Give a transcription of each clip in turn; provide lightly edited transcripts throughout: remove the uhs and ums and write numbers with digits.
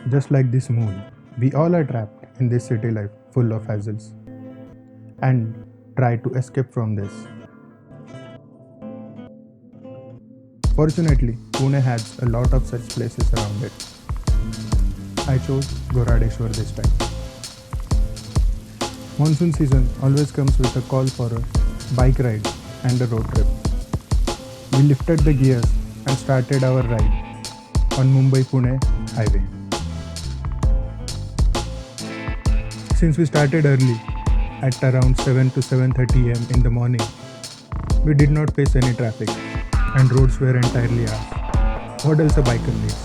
Just like this moon, we all are trapped in this city life full of hassles and try to escape from this. Fortunately, Pune has a lot of such places around it. I chose Goradeshwar this time. Monsoon season always comes with a call for a bike ride and a road trip. We lifted the gears and started our ride on Mumbai Pune highway. Since we started early at around 7 to 7:30 am in the morning, we did not face any traffic and roads were entirely ours. What else a biker needs?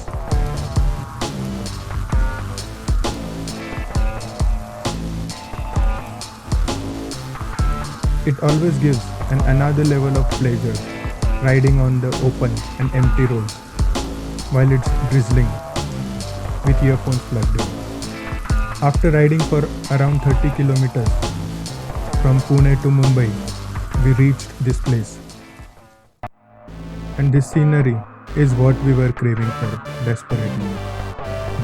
It always gives another level of pleasure riding on the open and empty roads while it's drizzling with earphones plugged in. After riding for around 30 kilometers from Pune to Mumbai, we reached this place. And this scenery is what we were craving for desperately.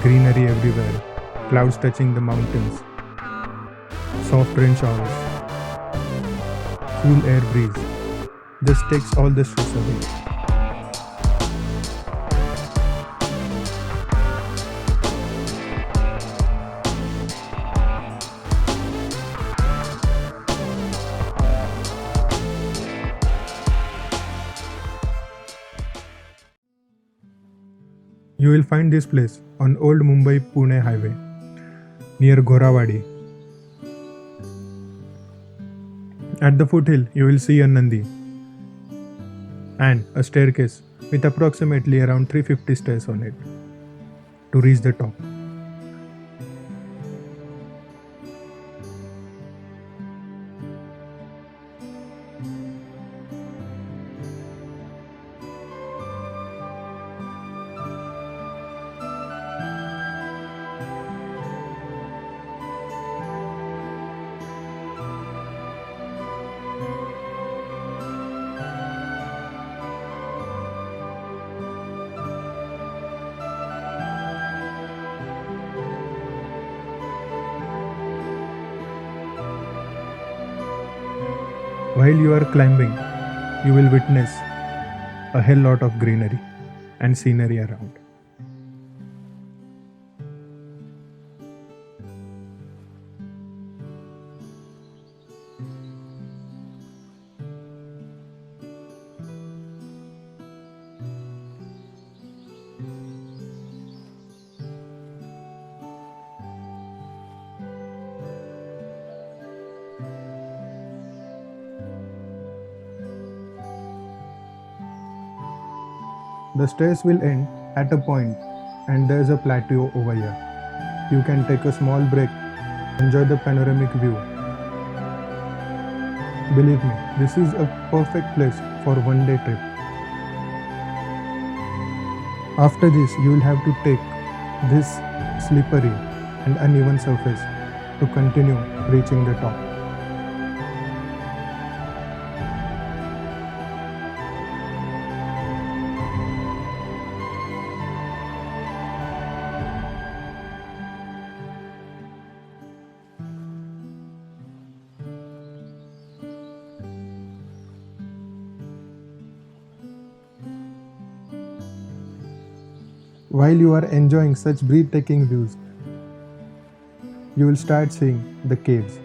Greenery everywhere, clouds touching the mountains, soft rain showers, cool air breeze. This takes all the stress away. You will find this place on Old Mumbai Pune Highway near Gorawadi. At the foothill, you will see a Nandi and a staircase with approximately around 350 stairs on it to reach the top. While you are climbing, you will witness a hell lot of greenery and scenery around. The stairs will end at a point and there's a plateau over here. You can take a small break, enjoy the panoramic view. Believe me, this is a perfect place for one day trip. After this, you will have to take this slippery and uneven surface to continue reaching the top. While you are enjoying such breathtaking views, you will start seeing the caves.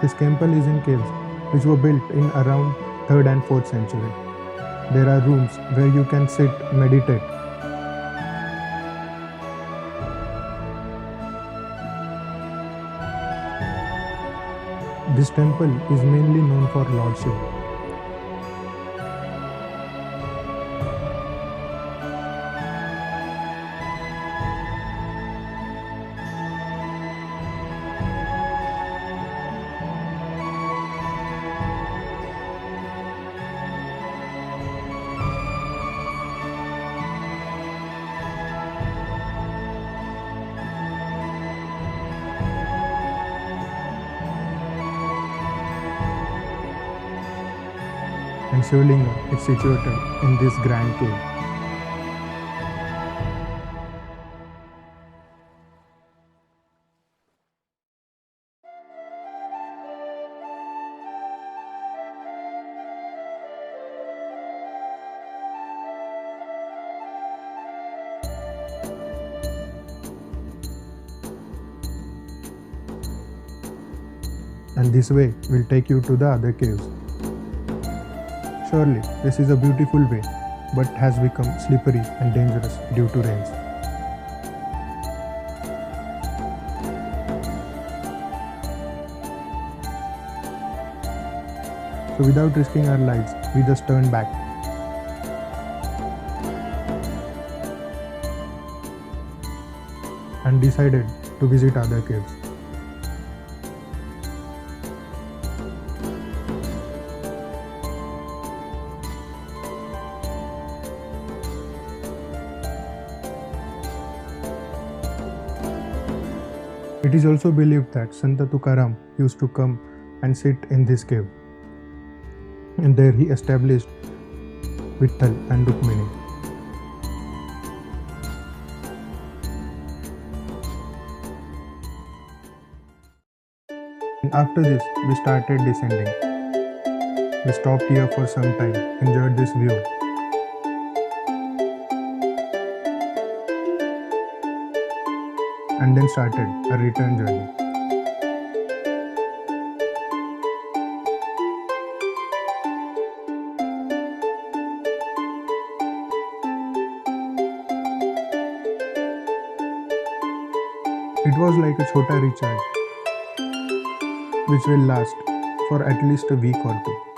This temple is in caves which were built in around 3rd and 4th century. There are rooms where you can sit, meditate. This temple is mainly known for Lord Shiva. and Shivlinga is situated in this grand cave. And this way will take you to the other caves. Surely, this is a beautiful way, but has become slippery and dangerous due to rains. So without risking our lives, we just turned back. And decided to visit other caves. It is also believed that Santa Tukaram used to come and sit in this cave, and there he established Vitthal and Rukmini. And after this, we started descending. We stopped here for some time, enjoyed this view. And then started a return journey. It was like a chota recharge, which will last for at least a week or two.